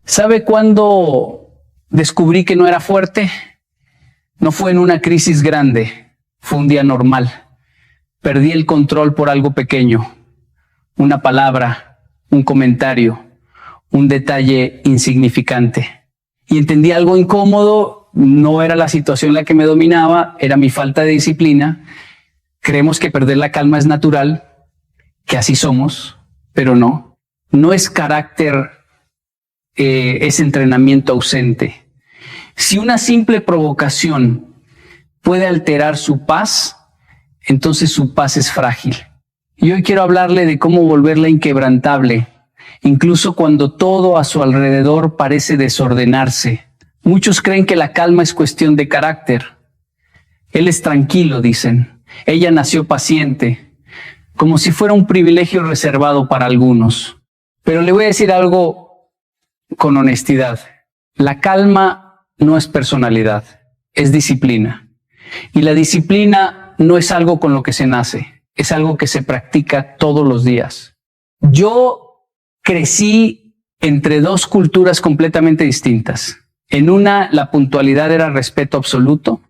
¿Sabe cuándo descubrí que no era fuerte? No fue en una crisis grande, fue un día normal. Perdí el control por algo pequeño, una palabra, un comentario, un detalle insignificante. Y entendí algo incómodo, no era la situación la que me dominaba, era mi falta de disciplina. Creemos que perder la calma es natural, que así somos, pero no. No es carácter, es entrenamiento ausente. Si una simple provocación puede alterar su paz, entonces su paz es frágil. Y hoy quiero hablarle de cómo volverla inquebrantable, incluso cuando todo a su alrededor parece desordenarse. Muchos creen que la calma es cuestión de carácter. Él es tranquilo, dicen. Ella nació paciente, como si fuera un privilegio reservado para algunos. Pero le voy a decir algo con honestidad. La calma no es personalidad, es disciplina. Y la disciplina no es algo con lo que se nace, es algo que se practica todos los días. Yo crecí entre dos culturas completamente distintas. En una, la puntualidad era respeto absoluto.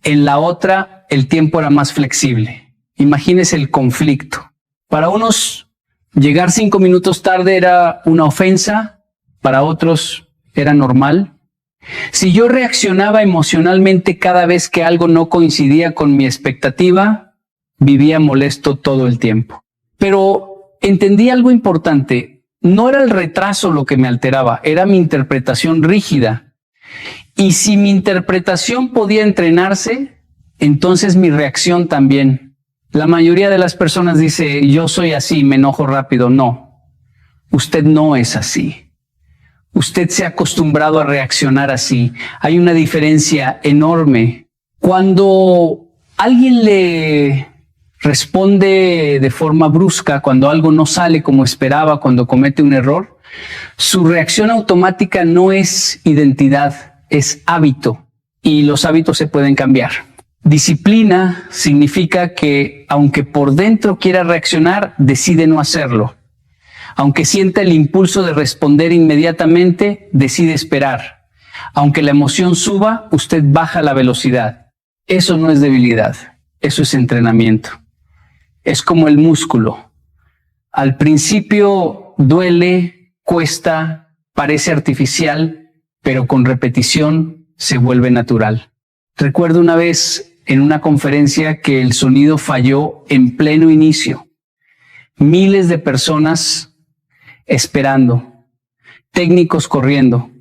En la otra, el tiempo era más flexible. Imagínese el conflicto. Para unos, llegar 5 minutos tarde era una ofensa, para otros era normal. Si yo reaccionaba emocionalmente cada vez que algo no coincidía con mi expectativa, vivía molesto todo el tiempo. Pero entendí algo importante. No era el retraso lo que me alteraba, era mi interpretación rígida. Y si mi interpretación podía entrenarse, entonces mi reacción también. La mayoría de las personas dice, yo soy así, me enojo rápido. No, usted no es así. Usted se ha acostumbrado a reaccionar así. Hay una diferencia enorme. Cuando alguien le responde de forma brusca, cuando algo no sale como esperaba, cuando comete un error, su reacción automática no es identidad, es hábito. Y los hábitos se pueden cambiar. Disciplina significa que, aunque por dentro quiera reaccionar, decide no hacerlo. Aunque sienta el impulso de responder inmediatamente, decide esperar. Aunque la emoción suba, usted baja la velocidad. Eso no es debilidad, eso es entrenamiento. Es como el músculo. Al principio duele, cuesta, parece artificial, pero con repetición se vuelve natural. Recuerdo una vez en una conferencia que el sonido falló en pleno inicio. Miles de personas esperando, técnicos corriendo.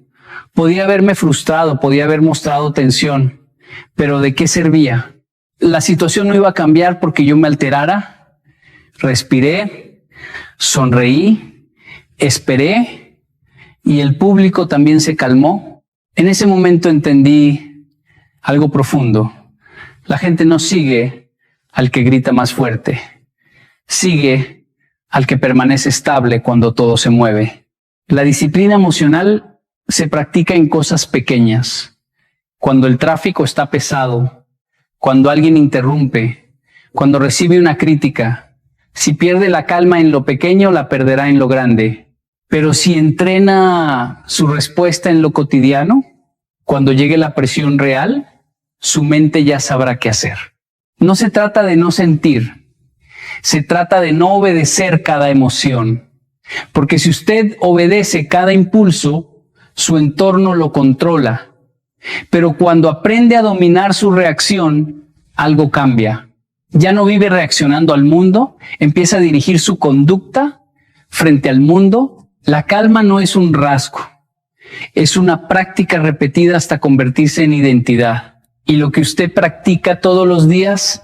Podía haberme frustrado, podía haber mostrado tensión, pero ¿de qué servía? La situación no iba a cambiar porque yo me alterara. Respiré, sonreí, esperé y el público también se calmó. En ese momento entendí algo profundo. La gente no sigue al que grita más fuerte, sigue al que permanece estable cuando todo se mueve. La disciplina emocional se practica en cosas pequeñas. Cuando el tráfico está pesado, cuando alguien interrumpe, cuando recibe una crítica. Si pierde la calma en lo pequeño, la perderá en lo grande. Pero si entrena su respuesta en lo cotidiano, cuando llegue la presión real, su mente ya sabrá qué hacer. No se trata de no sentir. Se trata de no obedecer cada emoción, porque si usted obedece cada impulso, su entorno lo controla. Pero cuando aprende a dominar su reacción, algo cambia. Ya no vive reaccionando al mundo, empieza a dirigir su conducta frente al mundo. La calma no es un rasgo, es una práctica repetida hasta convertirse en identidad. Y lo que usted practica todos los días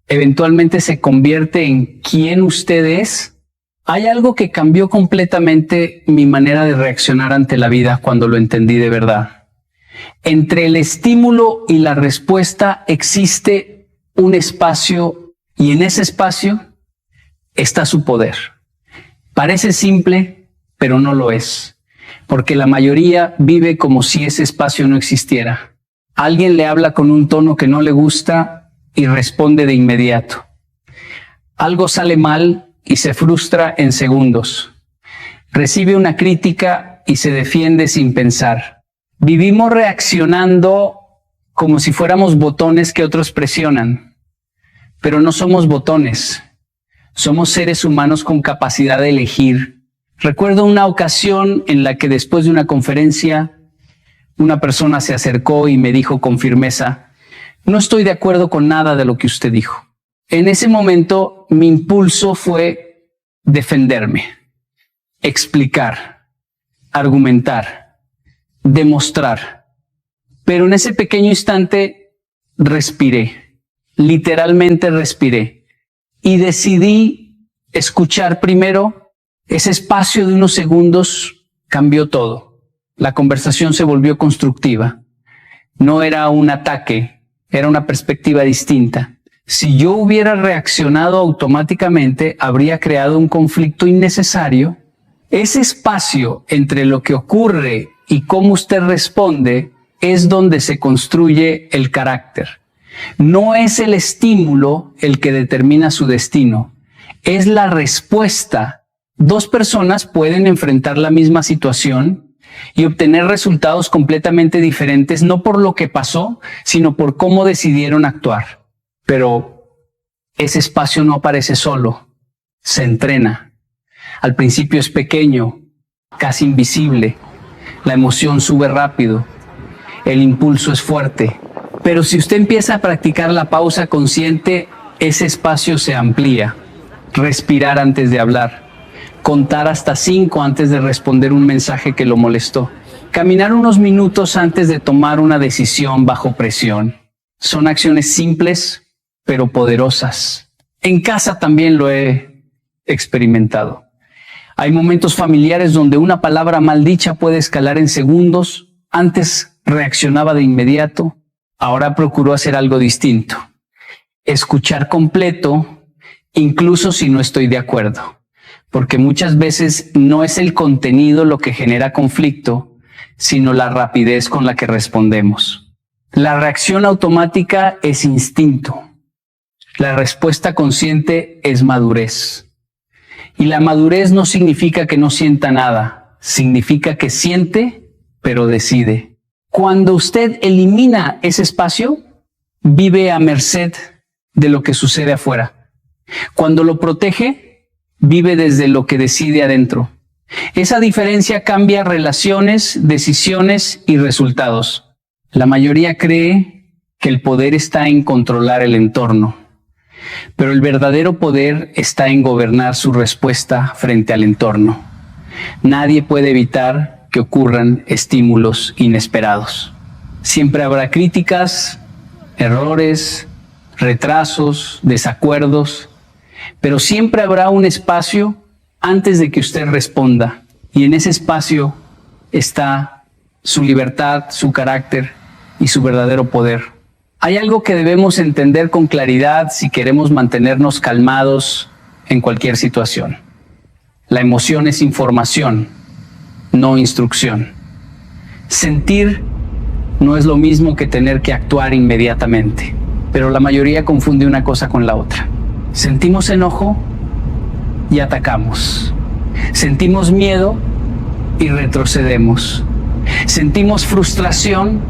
eventualmente se convierte en quién usted es. Hay algo que cambió completamente mi manera de reaccionar ante la vida cuando lo entendí de verdad. Entre el estímulo y la respuesta existe un espacio y en ese espacio está su poder. Parece simple, pero no lo es, porque la mayoría vive como si ese espacio no existiera. Alguien le habla con un tono que no le gusta y responde de inmediato. Algo sale mal y se frustra en segundos. Recibe una crítica y se defiende sin pensar. Vivimos reaccionando como si fuéramos botones que otros presionan, pero no somos botones. Somos seres humanos con capacidad de elegir. Recuerdo una ocasión en la que después de una conferencia, una persona se acercó y me dijo con firmeza: no estoy de acuerdo con nada de lo que usted dijo. En ese momento, mi impulso fue defenderme, explicar, argumentar, demostrar. Pero en ese pequeño instante respiré, literalmente respiré, y decidí escuchar primero. Ese espacio de unos segundos cambió todo. La conversación se volvió constructiva. No era un ataque, era una perspectiva distinta. Si yo hubiera reaccionado automáticamente, habría creado un conflicto innecesario. Ese espacio entre lo que ocurre y cómo usted responde es donde se construye el carácter. No es el estímulo el que determina su destino, es la respuesta. Dos personas pueden enfrentar la misma situación y obtener resultados completamente diferentes, no por lo que pasó, sino por cómo decidieron actuar. Pero ese espacio no aparece solo, se entrena. Al principio es pequeño, casi invisible. La emoción sube rápido, el impulso es fuerte. Pero si usted empieza a practicar la pausa consciente, ese espacio se amplía. Respirar antes de hablar, contar hasta 5 antes de responder un mensaje que lo molestó, caminar unos minutos antes de tomar una decisión bajo presión. Son acciones simples, pero poderosas. En casa también lo he experimentado. Hay momentos familiares donde una palabra mal dicha puede escalar en segundos. Antes reaccionaba de inmediato, ahora procuro hacer algo distinto. Escuchar completo, incluso si no estoy de acuerdo. Porque muchas veces no es el contenido lo que genera conflicto, sino la rapidez con la que respondemos. La reacción automática es instinto. La respuesta consciente es madurez. Y la madurez no significa que no sienta nada, significa que siente, pero decide. Cuando usted elimina ese espacio, vive a merced de lo que sucede afuera. Cuando lo protege, vive desde lo que decide adentro. Esa diferencia cambia relaciones, decisiones y resultados. La mayoría cree que el poder está en controlar el entorno, pero el verdadero poder está en gobernar su respuesta frente al entorno. Nadie puede evitar que ocurran estímulos inesperados. Siempre habrá críticas, errores, retrasos, desacuerdos, pero siempre habrá un espacio antes de que usted responda. Y en ese espacio está su libertad, su carácter y su verdadero poder. Hay algo que debemos entender con claridad si queremos mantenernos calmados en cualquier situación. La emoción es información, no instrucción. Sentir no es lo mismo que tener que actuar inmediatamente, pero la mayoría confunde una cosa con la otra. Sentimos enojo y atacamos. Sentimos miedo y retrocedemos. Sentimos frustración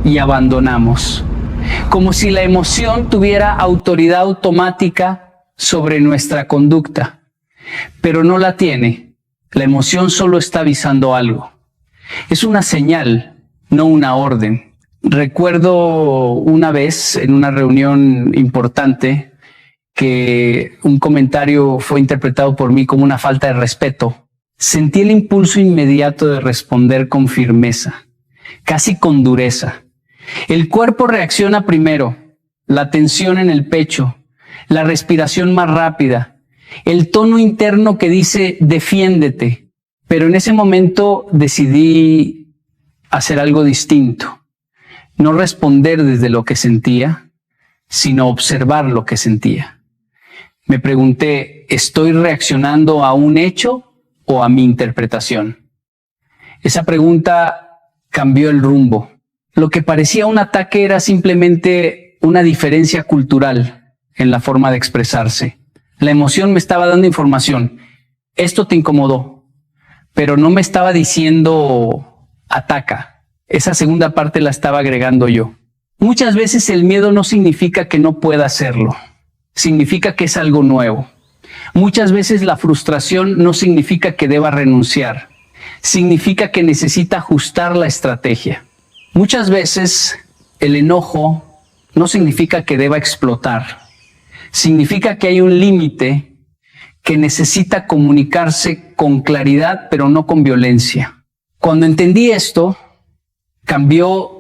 y abandonamos. Como si la emoción tuviera autoridad automática sobre nuestra conducta, pero no la tiene. La emoción solo está avisando algo. Es una señal, no una orden. Recuerdo una vez en una reunión importante que un comentario fue interpretado por mí como una falta de respeto. Sentí el impulso inmediato de responder con firmeza, casi con dureza. El cuerpo reacciona primero, la tensión en el pecho, la respiración más rápida, el tono interno que dice defiéndete. Pero en ese momento decidí hacer algo distinto. No responder desde lo que sentía, sino observar lo que sentía. Me pregunté, ¿estoy reaccionando a un hecho o a mi interpretación? Esa pregunta cambió el rumbo. Lo que parecía un ataque era simplemente una diferencia cultural en la forma de expresarse. La emoción me estaba dando información. Esto te incomodó. pero no me estaba diciendo ataca. Esa segunda parte la estaba agregando yo. Muchas veces el miedo no significa que no pueda hacerlo, significa que es algo nuevo. Muchas veces la frustración no significa que deba renunciar, significa que necesita ajustar la estrategia. Muchas veces el enojo no significa que deba explotar, significa que hay un límite que necesita comunicarse con claridad, pero no con violencia. Cuando entendí esto, cambió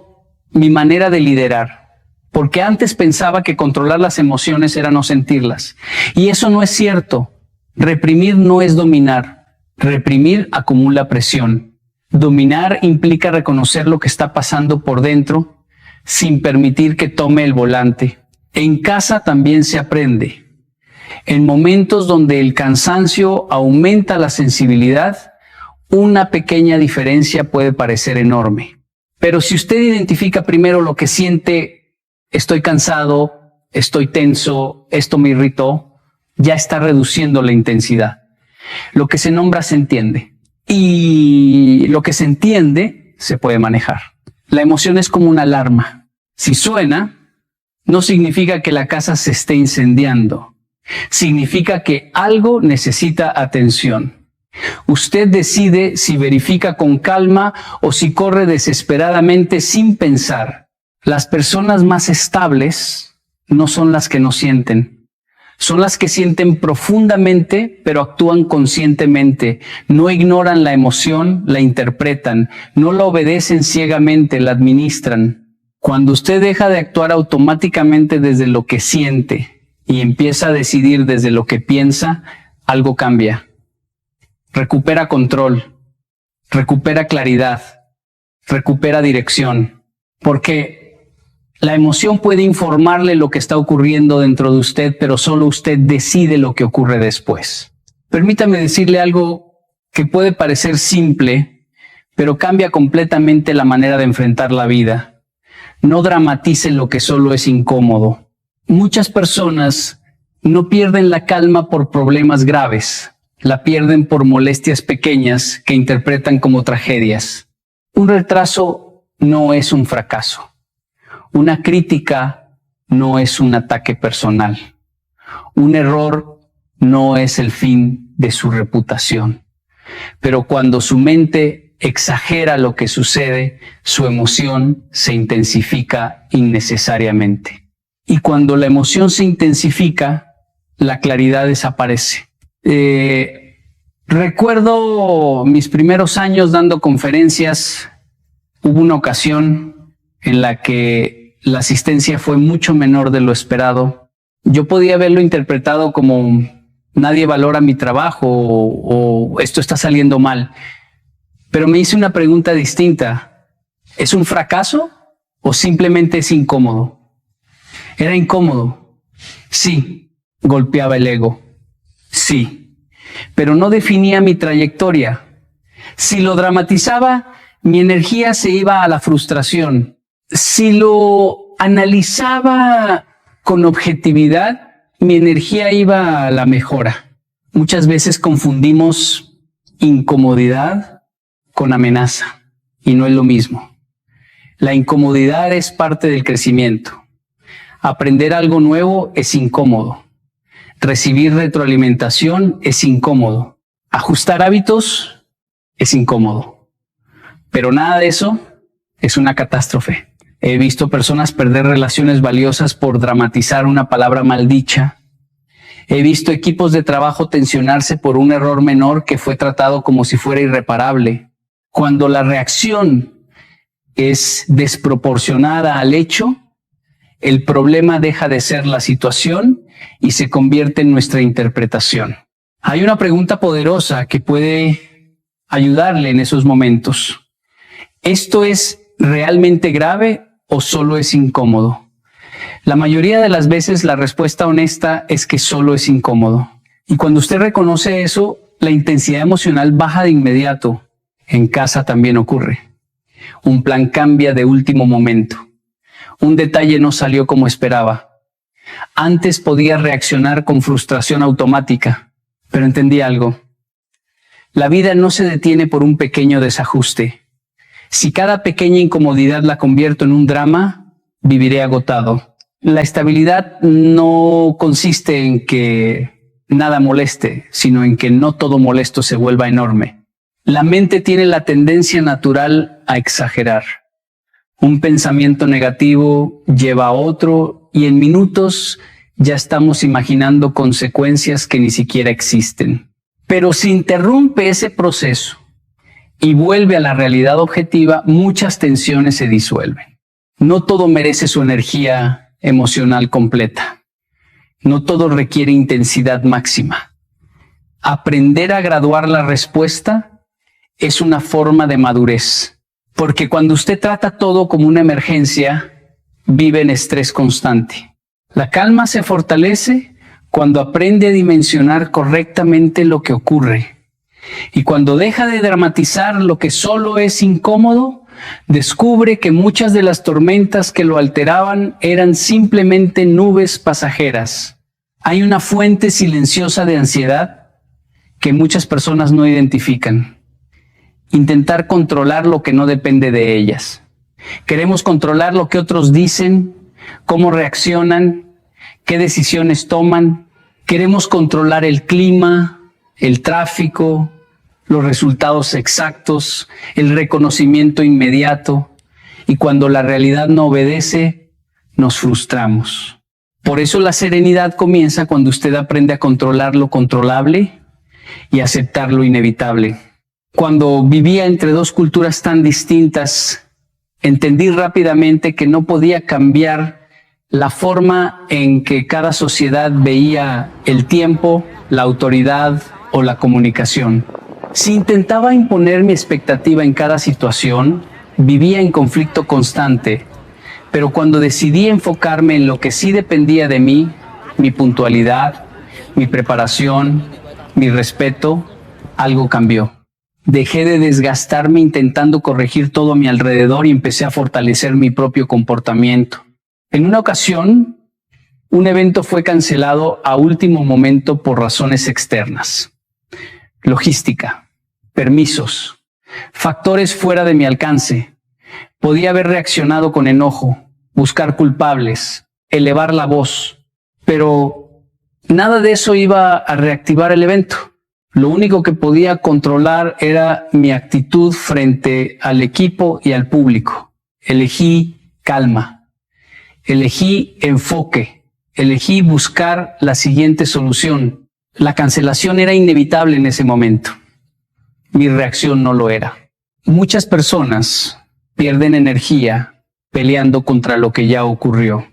mi manera de liderar, porque antes pensaba que controlar las emociones era no sentirlas. Y eso no es cierto. Reprimir no es dominar. Reprimir acumula presión. Dominar implica reconocer lo que está pasando por dentro sin permitir que tome el volante. En casa también se aprende. En momentos donde el cansancio aumenta la sensibilidad, una pequeña diferencia puede parecer enorme. Pero si usted identifica primero lo que siente, estoy cansado, estoy tenso, esto me irritó, ya está reduciendo la intensidad. Lo que se nombra se entiende. Y lo que se entiende se puede manejar. La emoción es como una alarma. Si suena, no significa que la casa se esté incendiando. Significa que algo necesita atención. Usted decide si verifica con calma o si corre desesperadamente sin pensar. Las personas más estables no son las que no sienten. Son las que sienten profundamente, pero actúan conscientemente. No ignoran la emoción, la interpretan. No la obedecen ciegamente, la administran. Cuando usted deja de actuar automáticamente desde lo que siente y empieza a decidir desde lo que piensa, algo cambia. Recupera control, recupera claridad, recupera dirección, porque la emoción puede informarle lo que está ocurriendo dentro de usted, pero solo usted decide lo que ocurre después. Permítame decirle algo que puede parecer simple, pero cambia completamente la manera de enfrentar la vida. No dramatice lo que solo es incómodo. Muchas personas no pierden la calma por problemas graves, la pierden por molestias pequeñas que interpretan como tragedias. Un retraso no es un fracaso. Una crítica no es un ataque personal. Un error no es el fin de su reputación. Pero cuando su mente exagera lo que sucede, su emoción se intensifica innecesariamente. Y cuando la emoción se intensifica, la claridad desaparece. Recuerdo mis primeros años dando conferencias. Hubo una ocasión en la que la asistencia fue mucho menor de lo esperado. Yo podía haberlo interpretado como nadie valora mi trabajo o esto está saliendo mal. Pero me hice una pregunta distinta. ¿Es un fracaso o simplemente es incómodo? Era incómodo. Sí, golpeaba el ego. Sí, pero no definía mi trayectoria. Si lo dramatizaba, mi energía se iba a la frustración. Si lo analizaba con objetividad, mi energía iba a la mejora. Muchas veces confundimos incomodidad con amenaza y no es lo mismo. La incomodidad es parte del crecimiento. Aprender algo nuevo es incómodo. Recibir retroalimentación es incómodo. Ajustar hábitos es incómodo. Pero nada de eso es una catástrofe. He visto personas perder relaciones valiosas por dramatizar una palabra maldicha. He visto equipos de trabajo tensionarse por un error menor que fue tratado como si fuera irreparable. Cuando la reacción es desproporcionada al hecho, el problema deja de ser la situación y se convierte en nuestra interpretación. Hay una pregunta poderosa que puede ayudarle en esos momentos. ¿Esto es realmente grave o solo es incómodo? La mayoría de las veces la respuesta honesta es que solo es incómodo. Y cuando usted reconoce eso, la intensidad emocional baja de inmediato. En casa también ocurre. Un plan cambia de último momento. Un detalle no salió como esperaba. Antes podía reaccionar con frustración automática, pero entendí algo. La vida no se detiene por un pequeño desajuste. Si cada pequeña incomodidad la convierto en un drama, viviré agotado. La estabilidad no consiste en que nada moleste, sino en que no todo molesto se vuelva enorme. La mente tiene la tendencia natural a exagerar. Un pensamiento negativo lleva a otro y en minutos ya estamos imaginando consecuencias que ni siquiera existen. Pero si interrumpe ese proceso y vuelve a la realidad objetiva, muchas tensiones se disuelven. No todo merece su energía emocional completa. No todo requiere intensidad máxima. Aprender a graduar la respuesta es una forma de madurez. Porque cuando usted trata todo como una emergencia, vive en estrés constante. La calma se fortalece cuando aprende a dimensionar correctamente lo que ocurre. Y cuando deja de dramatizar lo que solo es incómodo, descubre que muchas de las tormentas que lo alteraban eran simplemente nubes pasajeras. Hay una fuente silenciosa de ansiedad que muchas personas no identifican. Intentar controlar lo que no depende de ellas. Queremos controlar lo que otros dicen, cómo reaccionan, qué decisiones toman. Queremos controlar el clima, el tráfico, los resultados exactos, el reconocimiento inmediato. Y cuando la realidad no obedece, nos frustramos. Por eso la serenidad comienza cuando usted aprende a controlar lo controlable y aceptar lo inevitable. Cuando vivía entre dos culturas tan distintas, entendí rápidamente que no podía cambiar la forma en que cada sociedad veía el tiempo, la autoridad o la comunicación. Si intentaba imponer mi expectativa en cada situación, vivía en conflicto constante. Pero cuando decidí enfocarme en lo que sí dependía de mí, mi puntualidad, mi preparación, mi respeto, algo cambió. Dejé de desgastarme intentando corregir todo a mi alrededor y empecé a fortalecer mi propio comportamiento. En una ocasión, un evento fue cancelado a último momento por razones externas. Logística, permisos, factores fuera de mi alcance. Podía haber reaccionado con enojo, buscar culpables, elevar la voz, pero nada de eso iba a reactivar el evento. Lo único que podía controlar era mi actitud frente al equipo y al público. Elegí calma, elegí enfoque, elegí buscar la siguiente solución. La cancelación era inevitable en ese momento. Mi reacción no lo era. Muchas personas pierden energía peleando contra lo que ya ocurrió.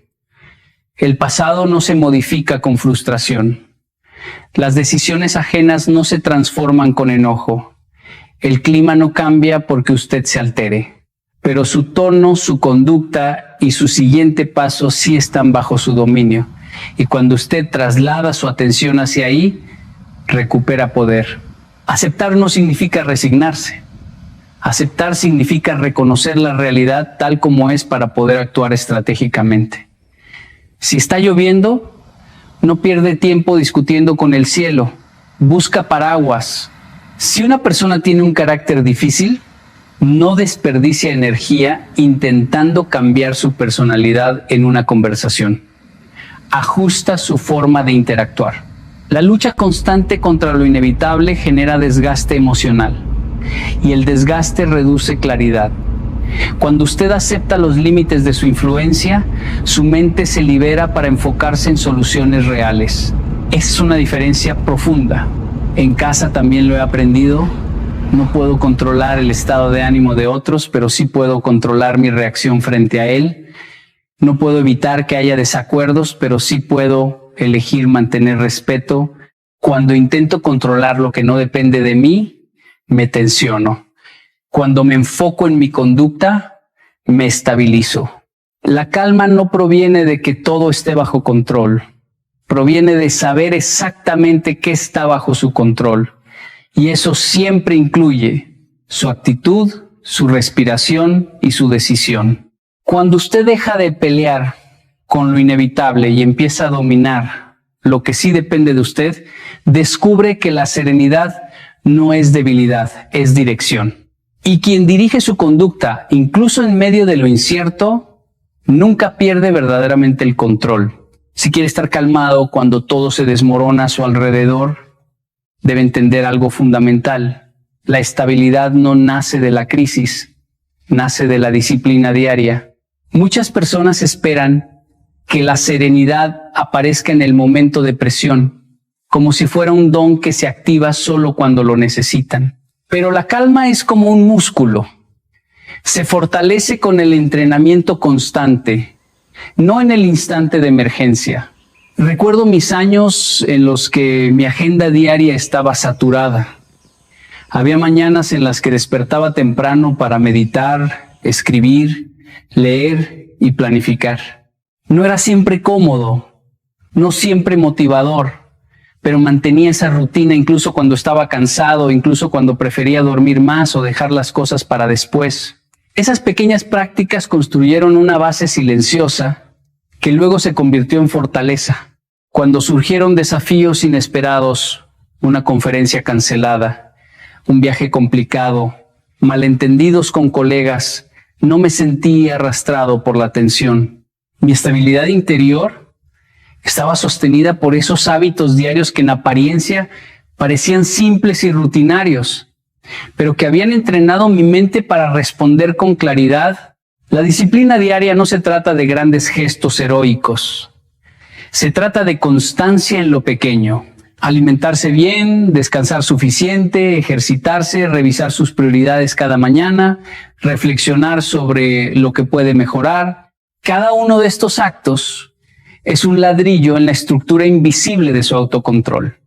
El pasado no se modifica con frustración. Las decisiones ajenas no se transforman con enojo. El clima no cambia porque usted se altere, pero su tono, su conducta y su siguiente paso sí están bajo su dominio. Y cuando usted traslada su atención hacia ahí, recupera poder. Aceptar no significa resignarse. Aceptar significa reconocer la realidad tal como es para poder actuar estratégicamente. Si está lloviendo, no pierde tiempo discutiendo con el cielo. Busca paraguas. Si una persona tiene un carácter difícil, no desperdicia energía intentando cambiar su personalidad en una conversación. Ajusta su forma de interactuar. La lucha constante contra lo inevitable genera desgaste emocional y el desgaste reduce claridad. Cuando usted acepta los límites de su influencia, su mente se libera para enfocarse en soluciones reales. Es una diferencia profunda. En casa también lo he aprendido. No puedo controlar el estado de ánimo de otros, pero sí puedo controlar mi reacción frente a él. No puedo evitar que haya desacuerdos, pero sí puedo elegir mantener respeto. Cuando intento controlar lo que no depende de mí, me tensiono. Cuando me enfoco en mi conducta, me estabilizo. La calma no proviene de que todo esté bajo control. Proviene de saber exactamente qué está bajo su control. Y eso siempre incluye su actitud, su respiración y su decisión. Cuando usted deja de pelear con lo inevitable y empieza a dominar lo que sí depende de usted, descubre que la serenidad no es debilidad, es dirección. Y quien dirige su conducta, incluso en medio de lo incierto, nunca pierde verdaderamente el control. Si quiere estar calmado cuando todo se desmorona a su alrededor, debe entender algo fundamental. La estabilidad no nace de la crisis, nace de la disciplina diaria. Muchas personas esperan que la serenidad aparezca en el momento de presión, como si fuera un don que se activa solo cuando lo necesitan. Pero la calma es como un músculo. Se fortalece con el entrenamiento constante, no en el instante de emergencia. Recuerdo mis años en los que mi agenda diaria estaba saturada. Había mañanas en las que despertaba temprano para meditar, escribir, leer y planificar. No era siempre cómodo, no siempre motivador, pero mantenía esa rutina incluso cuando estaba cansado, incluso cuando prefería dormir más o dejar las cosas para después. Esas pequeñas prácticas construyeron una base silenciosa que luego se convirtió en fortaleza. Cuando surgieron desafíos inesperados, una conferencia cancelada, un viaje complicado, malentendidos con colegas, no me sentí arrastrado por la tensión. Mi estabilidad interior estaba sostenida por esos hábitos diarios que en apariencia parecían simples y rutinarios, pero que habían entrenado mi mente para responder con claridad. La disciplina diaria no se trata de grandes gestos heroicos. Se trata de constancia en lo pequeño. Alimentarse bien, descansar suficiente, ejercitarse, revisar sus prioridades cada mañana, reflexionar sobre lo que puede mejorar. Cada uno de estos actos es un ladrillo en la estructura invisible de su autocontrol.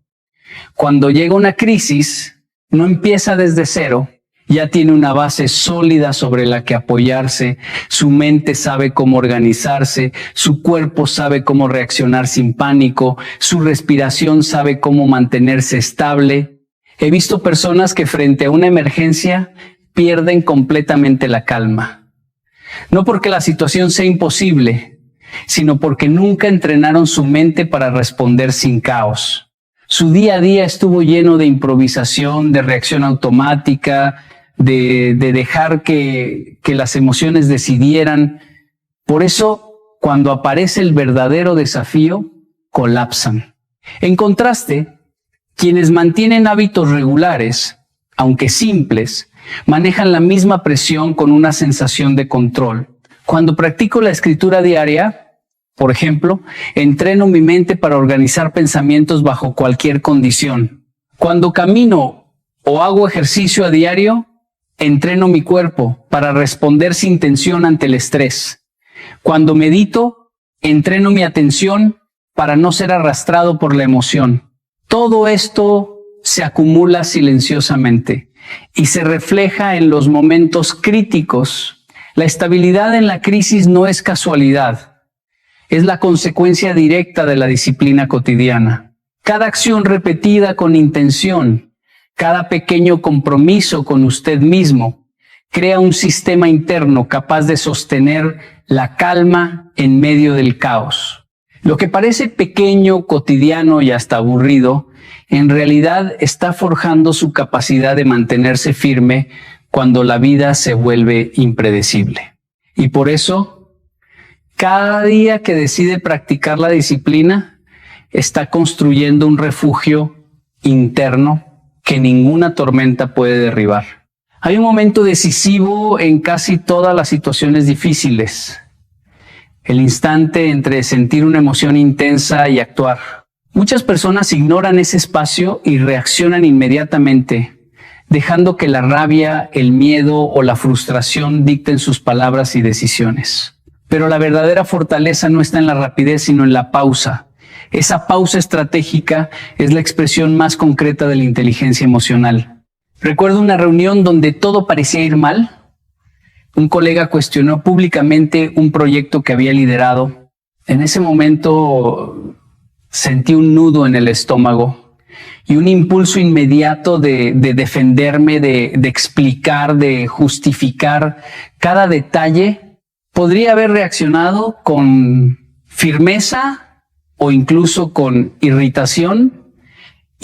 Cuando llega una crisis, no empieza desde cero, ya tiene una base sólida sobre la que apoyarse, su mente sabe cómo organizarse, su cuerpo sabe cómo reaccionar sin pánico, su respiración sabe cómo mantenerse estable. He visto personas que frente a una emergencia pierden completamente la calma. No porque la situación sea imposible, sino porque nunca entrenaron su mente para responder sin caos. Su día a día estuvo lleno de improvisación, de reacción automática, de dejar que las emociones decidieran. Por eso, cuando aparece el verdadero desafío, colapsan. En contraste, quienes mantienen hábitos regulares, aunque simples, manejan la misma presión con una sensación de control. Cuando practico la escritura diaria, por ejemplo, entreno mi mente para organizar pensamientos bajo cualquier condición. Cuando camino o hago ejercicio a diario, entreno mi cuerpo para responder sin tensión ante el estrés. Cuando medito, entreno mi atención para no ser arrastrado por la emoción. Todo esto se acumula silenciosamente y se refleja en los momentos críticos. La estabilidad en la crisis no es casualidad. Es la consecuencia directa de la disciplina cotidiana. Cada acción repetida con intención, cada pequeño compromiso con usted mismo, crea un sistema interno capaz de sostener la calma en medio del caos. Lo que parece pequeño, cotidiano y hasta aburrido, en realidad está forjando su capacidad de mantenerse firme cuando la vida se vuelve impredecible. Y por eso, cada día que decide practicar la disciplina, está construyendo un refugio interno que ninguna tormenta puede derribar. Hay un momento decisivo en casi todas las situaciones difíciles. El instante entre sentir una emoción intensa y actuar. Muchas personas ignoran ese espacio y reaccionan inmediatamente, dejando que la rabia, el miedo o la frustración dicten sus palabras y decisiones. Pero la verdadera fortaleza no está en la rapidez, sino en la pausa. Esa pausa estratégica es la expresión más concreta de la inteligencia emocional. Recuerdo una reunión donde todo parecía ir mal. Un colega cuestionó públicamente un proyecto que había liderado. En ese momento sentí un nudo en el estómago y un impulso inmediato de defenderme, de explicar, de justificar cada detalle. Podría haber reaccionado con firmeza o incluso con irritación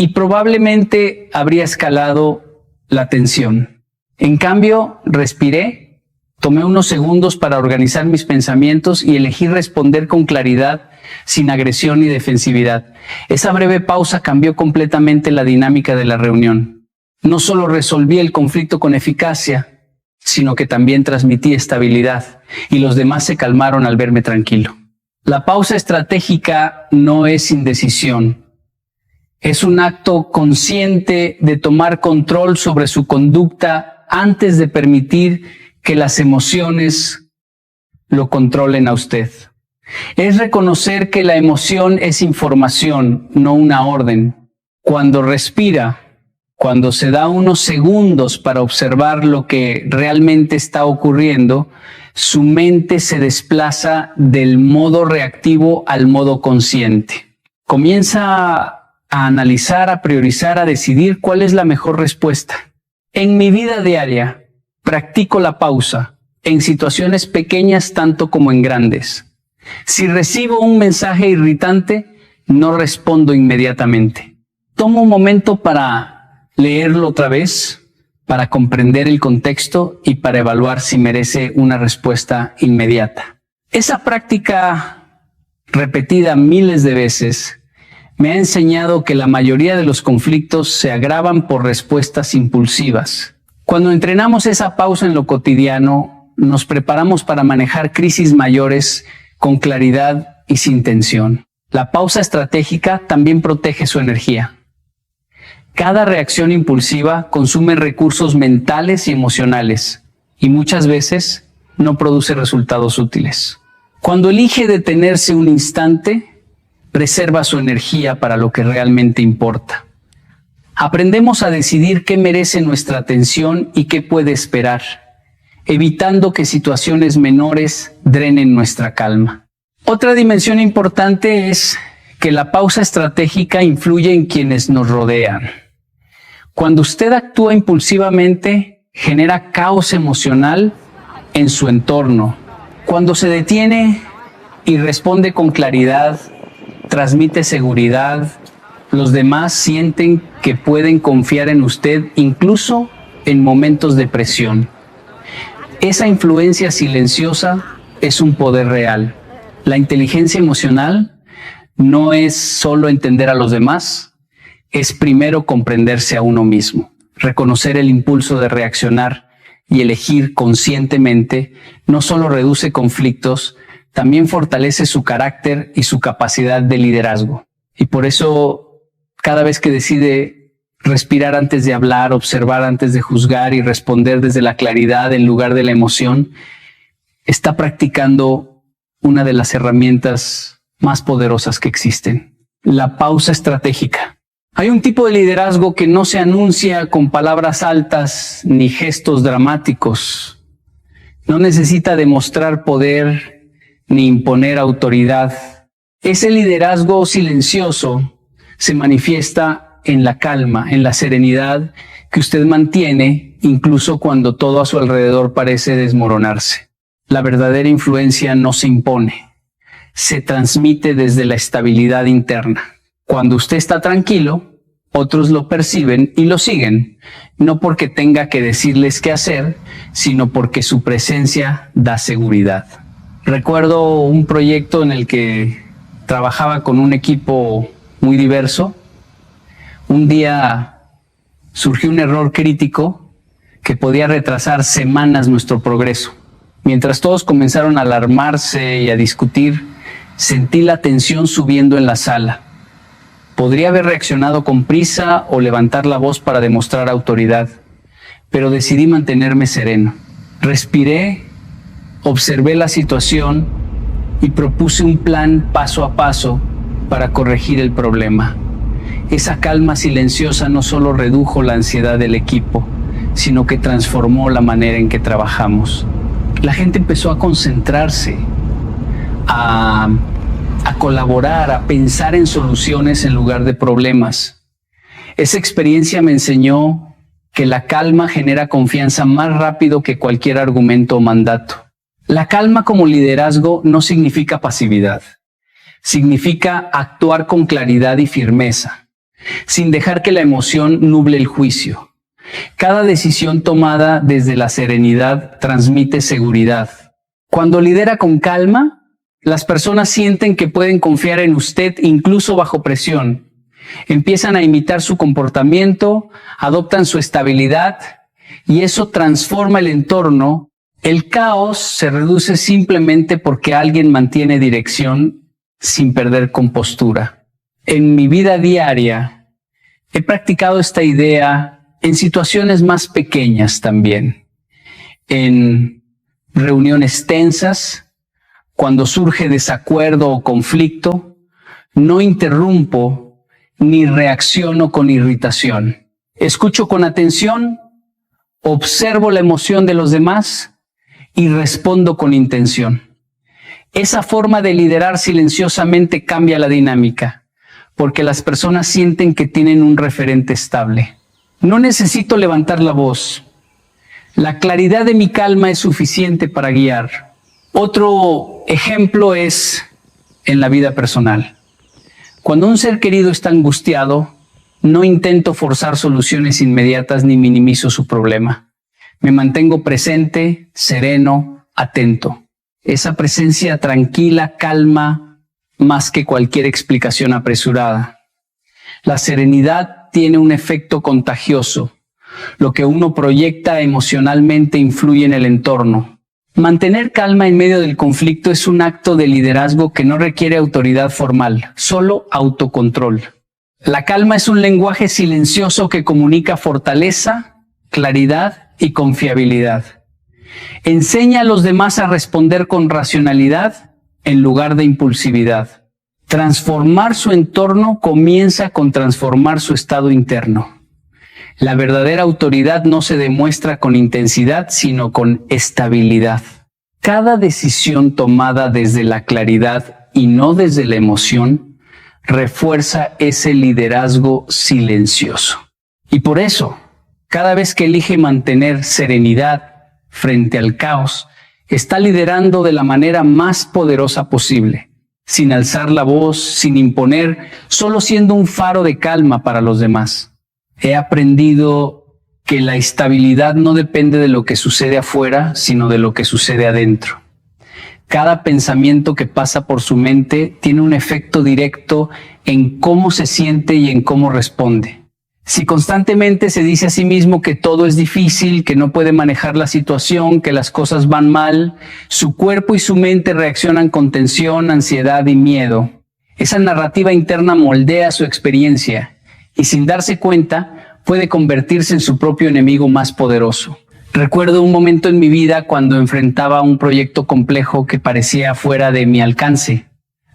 y probablemente habría escalado la tensión. En cambio, respiré, tomé unos segundos para organizar mis pensamientos y elegí responder con claridad, sin agresión ni defensividad. Esa breve pausa cambió completamente la dinámica de la reunión. No solo resolví el conflicto con eficacia, sino que también transmití estabilidad y los demás se calmaron al verme tranquilo. La pausa estratégica no es indecisión. Es un acto consciente de tomar control sobre su conducta antes de permitir que las emociones lo controlen a usted. Es reconocer que la emoción es información, no una orden. Cuando respira, cuando se da unos segundos para observar lo que realmente está ocurriendo, su mente se desplaza del modo reactivo al modo consciente. Comienza a analizar, a priorizar, a decidir cuál es la mejor respuesta. En mi vida diaria, practico la pausa en situaciones pequeñas tanto como en grandes. Si recibo un mensaje irritante, no respondo inmediatamente. Tomo un momento para leerlo otra vez, para comprender el contexto y para evaluar si merece una respuesta inmediata. Esa práctica repetida miles de veces me ha enseñado que la mayoría de los conflictos se agravan por respuestas impulsivas. Cuando entrenamos esa pausa en lo cotidiano, nos preparamos para manejar crisis mayores con claridad y sin tensión. La pausa estratégica también protege su energía. Cada reacción impulsiva consume recursos mentales y emocionales y muchas veces no produce resultados útiles. Cuando elige detenerse un instante, preserva su energía para lo que realmente importa. Aprendemos a decidir qué merece nuestra atención y qué puede esperar, evitando que situaciones menores drenen nuestra calma. Otra dimensión importante es que la pausa estratégica influye en quienes nos rodean. Cuando usted actúa impulsivamente, genera caos emocional en su entorno. Cuando se detiene y responde con claridad, transmite seguridad, los demás sienten que pueden confiar en usted incluso en momentos de presión. Esa influencia silenciosa es un poder real. La inteligencia emocional no es solo entender a los demás, es primero comprenderse a uno mismo. Reconocer el impulso de reaccionar y elegir conscientemente no solo reduce conflictos, también fortalece su carácter y su capacidad de liderazgo. Y por eso, cada vez que decide respirar antes de hablar, observar antes de juzgar y responder desde la claridad en lugar de la emoción, está practicando una de las herramientas más poderosas que existen, la pausa estratégica. Hay un tipo de liderazgo que no se anuncia con palabras altas ni gestos dramáticos. No necesita demostrar poder ni imponer autoridad. Ese liderazgo silencioso se manifiesta en la calma, en la serenidad que usted mantiene incluso cuando todo a su alrededor parece desmoronarse. La verdadera influencia no se impone, se transmite desde la estabilidad interna. Cuando usted está tranquilo, otros lo perciben y lo siguen, no porque tenga que decirles qué hacer, sino porque su presencia da seguridad. Recuerdo un proyecto en el que trabajaba con un equipo muy diverso. Un día surgió un error crítico que podía retrasar semanas nuestro progreso. Mientras todos comenzaron a alarmarse y a discutir, sentí la tensión subiendo en la sala. Podría haber reaccionado con prisa o levantar la voz para demostrar autoridad, pero decidí mantenerme sereno. Respiré, observé la situación y propuse un plan paso a paso para corregir el problema. Esa calma silenciosa no solo redujo la ansiedad del equipo, sino que transformó la manera en que trabajamos. La gente empezó a concentrarse, a colaborar, a pensar en soluciones en lugar de problemas. Esa experiencia me enseñó que la calma genera confianza más rápido que cualquier argumento o mandato. La calma como liderazgo no significa pasividad, significa actuar con claridad y firmeza. sin dejar que la emoción nuble el juicio. Cada decisión tomada desde la serenidad transmite seguridad. Cuando lidera con calma, las personas sienten que pueden confiar en usted incluso bajo presión. Empiezan a imitar su comportamiento, adoptan su estabilidad y eso transforma el entorno. El caos se reduce simplemente porque alguien mantiene dirección sin perder compostura. En mi vida diaria he practicado esta idea en situaciones más pequeñas también. En reuniones tensas, cuando surge desacuerdo o conflicto, no interrumpo ni reacciono con irritación. Escucho con atención, observo la emoción de los demás y respondo con intención. Esa forma de liderar silenciosamente cambia la dinámica, porque las personas sienten que tienen un referente estable. No necesito levantar la voz. La claridad de mi calma es suficiente para guiar. Otro ejemplo es en la vida personal. Cuando un ser querido está angustiado, no intento forzar soluciones inmediatas ni minimizo su problema. Me mantengo presente, sereno, atento. Esa presencia tranquila calma más que cualquier explicación apresurada. La serenidad tiene un efecto contagioso. Lo que uno proyecta emocionalmente influye en el entorno. Mantener calma en medio del conflicto es un acto de liderazgo que no requiere autoridad formal, solo autocontrol. La calma es un lenguaje silencioso que comunica fortaleza, claridad y confiabilidad. Enseña a los demás a responder con racionalidad en lugar de impulsividad. Transformar su entorno comienza con transformar su estado interno. La verdadera autoridad no se demuestra con intensidad, sino con estabilidad. Cada decisión tomada desde la claridad y no desde la emoción refuerza ese liderazgo silencioso. Y por eso, cada vez que elige mantener serenidad frente al caos, está liderando de la manera más poderosa posible, sin alzar la voz, sin imponer, solo siendo un faro de calma para los demás. He aprendido que la estabilidad no depende de lo que sucede afuera, sino de lo que sucede adentro. Cada pensamiento que pasa por su mente tiene un efecto directo en cómo se siente y en cómo responde. Si constantemente se dice a sí mismo que todo es difícil, que no puede manejar la situación, que las cosas van mal, su cuerpo y su mente reaccionan con tensión, ansiedad y miedo. Esa narrativa interna moldea su experiencia y sin darse cuenta puede convertirse en su propio enemigo más poderoso. Recuerdo un momento en mi vida cuando enfrentaba un proyecto complejo que parecía fuera de mi alcance.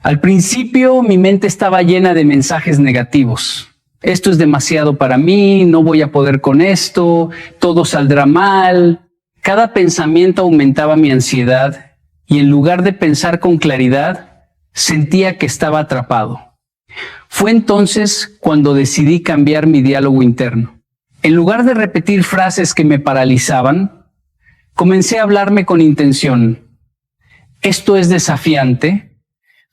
Al principio mi mente estaba llena de mensajes negativos. Esto es demasiado para mí, no voy a poder con esto, todo saldrá mal. Cada pensamiento aumentaba mi ansiedad y en lugar de pensar con claridad, sentía que estaba atrapado. Fue entonces cuando decidí cambiar mi diálogo interno. En lugar de repetir frases que me paralizaban, comencé a hablarme con intención. Esto es desafiante,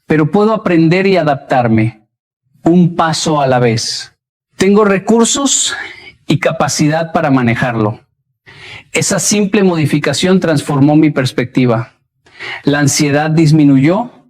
pero puedo aprender y adaptarme, un paso a la vez. Tengo recursos y capacidad para manejarlo. Esa simple modificación transformó mi perspectiva. La ansiedad disminuyó,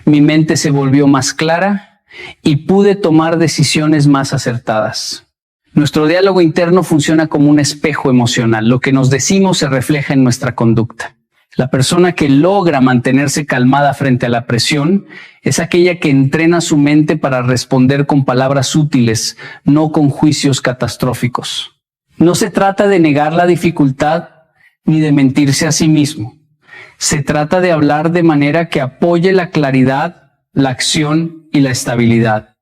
mi mente se volvió más clara y pude tomar decisiones más acertadas. Nuestro diálogo interno funciona como un espejo emocional. Lo que nos decimos se refleja en nuestra conducta. La persona que logra mantenerse calmada frente a la presión es aquella que entrena su mente para responder con palabras útiles, no con juicios catastróficos. No se trata de negar la dificultad ni de mentirse a sí mismo. Se trata de hablar de manera que apoye la claridad, la acción y la estabilidad.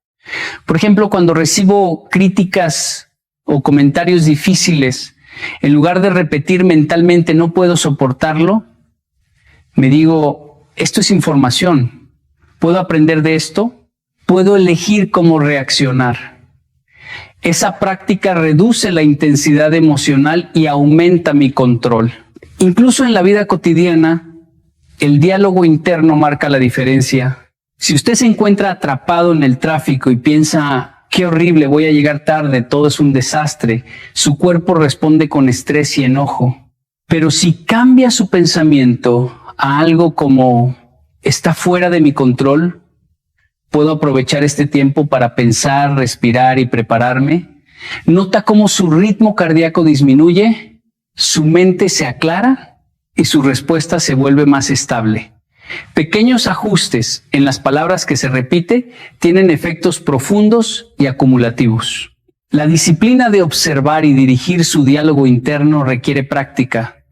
Por ejemplo, cuando recibo críticas o comentarios difíciles, en lugar de repetir mentalmente "no puedo soportarlo", me digo, esto es información. ¿Puedo aprender de esto? ¿Puedo elegir cómo reaccionar? Esa práctica reduce la intensidad emocional y aumenta mi control. Incluso en la vida cotidiana, el diálogo interno marca la diferencia. Si usted se encuentra atrapado en el tráfico y piensa qué horrible, voy a llegar tarde, todo es un desastre. Su cuerpo responde con estrés y enojo. Pero si cambia su pensamiento a algo como está fuera de mi control, puedo aprovechar este tiempo para pensar, respirar y prepararme. Nota cómo su ritmo cardíaco disminuye, su mente se aclara y su respuesta se vuelve más estable. Pequeños ajustes en las palabras que se repite tienen efectos profundos y acumulativos. La disciplina de observar y dirigir su diálogo interno requiere práctica,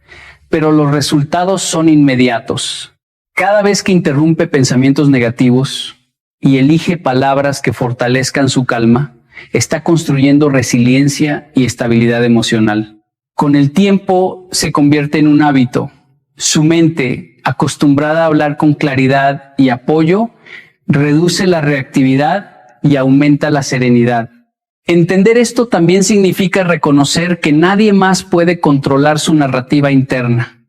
pero los resultados son inmediatos. Cada vez que interrumpe pensamientos negativos y elige palabras que fortalezcan su calma, está construyendo resiliencia y estabilidad emocional. Con el tiempo se convierte en un hábito. Su mente, acostumbrada a hablar con claridad y apoyo, reduce la reactividad y aumenta la serenidad. Entender esto también significa reconocer que nadie más puede controlar su narrativa interna.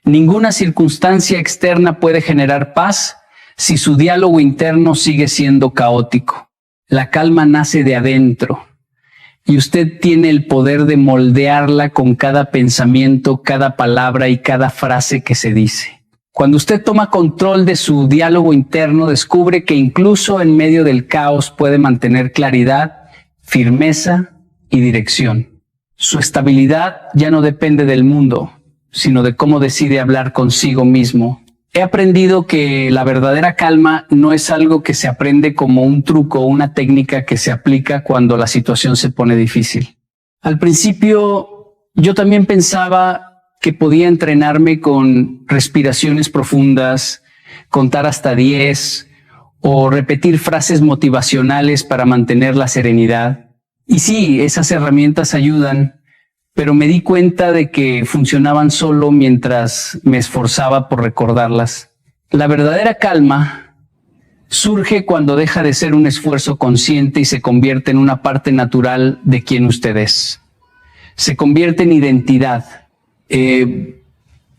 Ninguna circunstancia externa puede generar paz si su diálogo interno sigue siendo caótico. La calma nace de adentro y usted tiene el poder de moldearla con cada pensamiento, cada palabra y cada frase que se dice. Cuando usted toma control de su diálogo interno, descubre que incluso en medio del caos puede mantener claridad, firmeza y dirección. Su estabilidad ya no depende del mundo, sino de cómo decide hablar consigo mismo. He aprendido que la verdadera calma no es algo que se aprende como un truco o una técnica que se aplica cuando la situación se pone difícil. Al principio, yo también pensaba que podía entrenarme con respiraciones profundas, contar hasta 10 o repetir frases motivacionales para mantener la serenidad. Y sí, esas herramientas ayudan, pero me di cuenta de que funcionaban solo mientras me esforzaba por recordarlas. La verdadera calma surge cuando deja de ser un esfuerzo consciente y se convierte en una parte natural de quien usted es. Se convierte en identidad.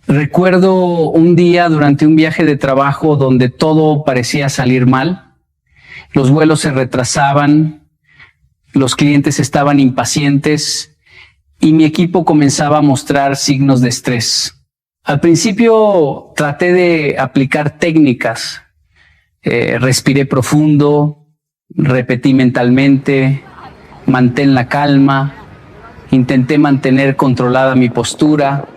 Recuerdo un día durante un viaje de trabajo donde todo parecía salir mal. Los vuelos se retrasaban, los clientes estaban impacientes y mi equipo comenzaba a mostrar signos de estrés. Al principio traté de aplicar técnicas. Respiré profundo, repetí mentalmente, mantén la calma, intenté mantener controlada mi postura,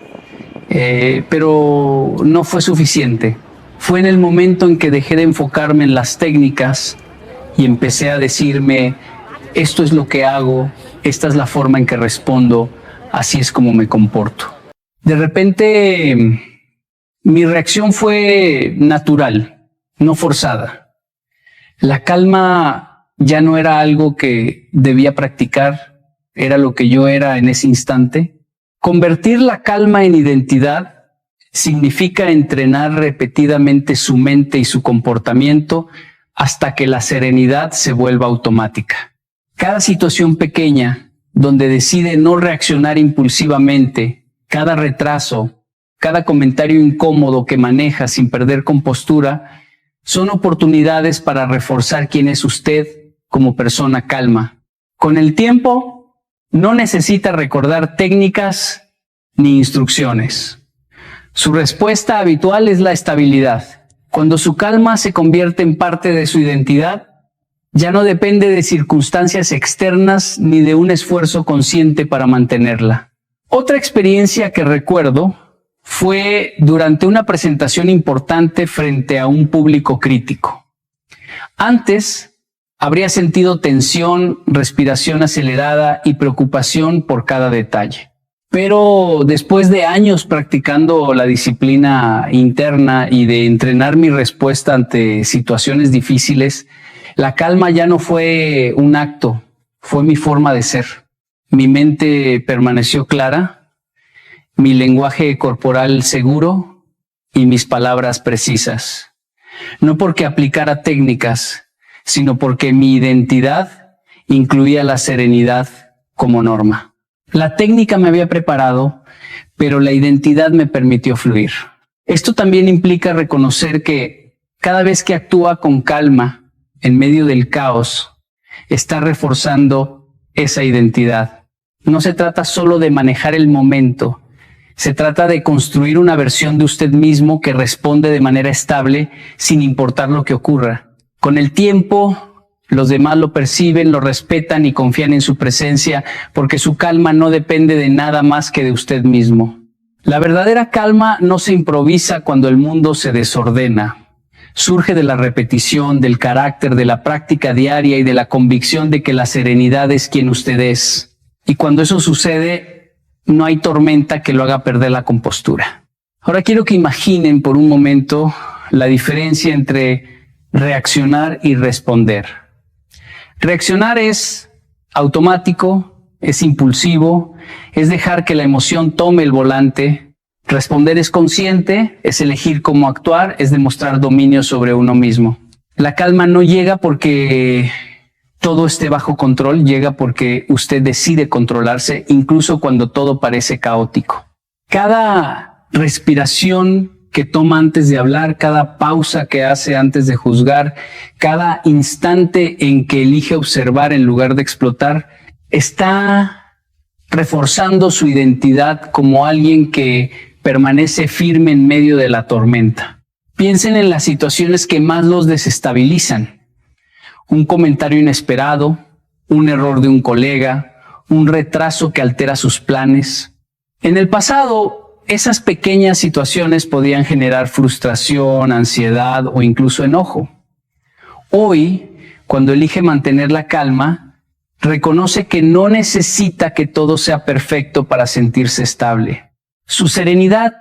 pero no fue suficiente. Fue en el momento en que dejé de enfocarme en las técnicas y empecé a decirme, esto es lo que hago, esta es la forma en que respondo, así es como me comporto. De repente, mi reacción fue natural, no forzada. La calma ya no era algo que debía practicar, era lo que yo era en ese instante. Convertir la calma en identidad significa entrenar repetidamente su mente y su comportamiento hasta que la serenidad se vuelva automática. Cada situación pequeña donde decide no reaccionar impulsivamente, cada retraso, cada comentario incómodo que maneja sin perder compostura, son oportunidades para reforzar quién es usted como persona calma. Con el tiempo, no necesita recordar técnicas ni instrucciones. Su respuesta habitual es la estabilidad. Cuando su calma se convierte en parte de su identidad, ya no depende de circunstancias externas ni de un esfuerzo consciente para mantenerla. Otra experiencia que recuerdo fue durante una presentación importante frente a un público crítico. Antes, habría sentido tensión, respiración acelerada y preocupación por cada detalle. Pero después de años practicando la disciplina interna y de entrenar mi respuesta ante situaciones difíciles, la calma ya no fue un acto, fue mi forma de ser. Mi mente permaneció clara, mi lenguaje corporal seguro y mis palabras precisas. No porque aplicara técnicas, sino porque mi identidad incluía la serenidad como norma. La técnica me había preparado, pero la identidad me permitió fluir. Esto también implica reconocer que cada vez que actúa con calma, en medio del caos, está reforzando esa identidad. No se trata solo de manejar el momento, se trata de construir una versión de usted mismo que responde de manera estable sin importar lo que ocurra. Con el tiempo, los demás lo perciben, lo respetan y confían en su presencia porque su calma no depende de nada más que de usted mismo. La verdadera calma no se improvisa cuando el mundo se desordena. Surge de la repetición, del carácter, de la práctica diaria y de la convicción de que la serenidad es quien usted es. Y cuando eso sucede, no hay tormenta que lo haga perder la compostura. Ahora quiero que imaginen por un momento la diferencia entre reaccionar y responder. Reaccionar es automático, es impulsivo, es dejar que la emoción tome el volante. Responder es consciente, es elegir cómo actuar, es demostrar dominio sobre uno mismo. La calma no llega porque todo esté bajo control, llega porque usted decide controlarse, incluso cuando todo parece caótico. Cada respiración que toma antes de hablar, cada pausa que hace antes de juzgar, cada instante en que elige observar en lugar de explotar, está reforzando su identidad como alguien que permanece firme en medio de la tormenta. Piensen en las situaciones que más los desestabilizan. Un comentario inesperado, un error de un colega, un retraso que altera sus planes. En el pasado, esas pequeñas situaciones podían generar frustración, ansiedad o incluso enojo. Hoy, cuando elige mantener la calma, reconoce que no necesita que todo sea perfecto para sentirse estable. Su serenidad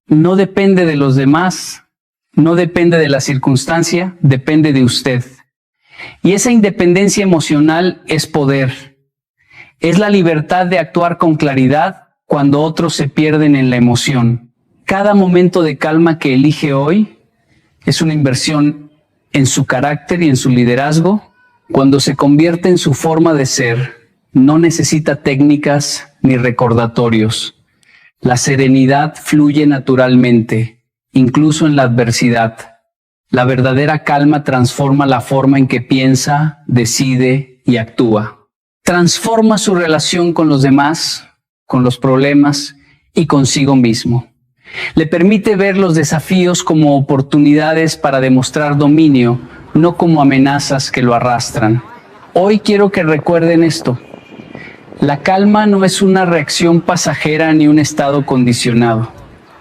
no depende de los demás, no depende de la circunstancia, depende de usted. Y esa independencia emocional es poder. Es la libertad de actuar con claridad cuando otros se pierden en la emoción. Cada momento de calma que elige hoy es una inversión en su carácter y en su liderazgo. Cuando se convierte en su forma de ser, no necesita técnicas ni recordatorios. La serenidad fluye naturalmente, incluso en la adversidad. La verdadera calma transforma la forma en que piensa, decide y actúa. Transforma su relación con los demás, con los problemas y consigo mismo. Le permite ver los desafíos como oportunidades para demostrar dominio, no como amenazas que lo arrastran. Hoy quiero que recuerden esto. La calma no es una reacción pasajera ni un estado condicionado.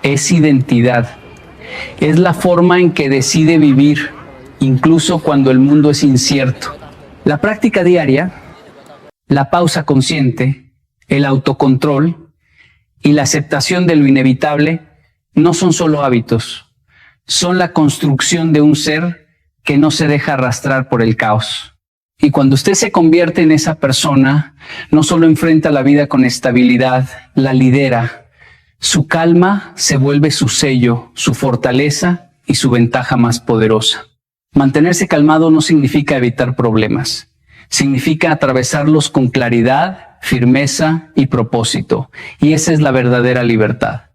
Es identidad. Es la forma en que decide vivir, incluso cuando el mundo es incierto. La práctica diaria, la pausa consciente, el autocontrol y la aceptación de lo inevitable no son solo hábitos, son la construcción de un ser que no se deja arrastrar por el caos. Y cuando usted se convierte en esa persona, no solo enfrenta la vida con estabilidad, la lidera. Su calma se vuelve su sello, su fortaleza y su ventaja más poderosa. Mantenerse calmado no significa evitar problemas. Significa atravesarlos con claridad, firmeza y propósito. Y esa es la verdadera libertad.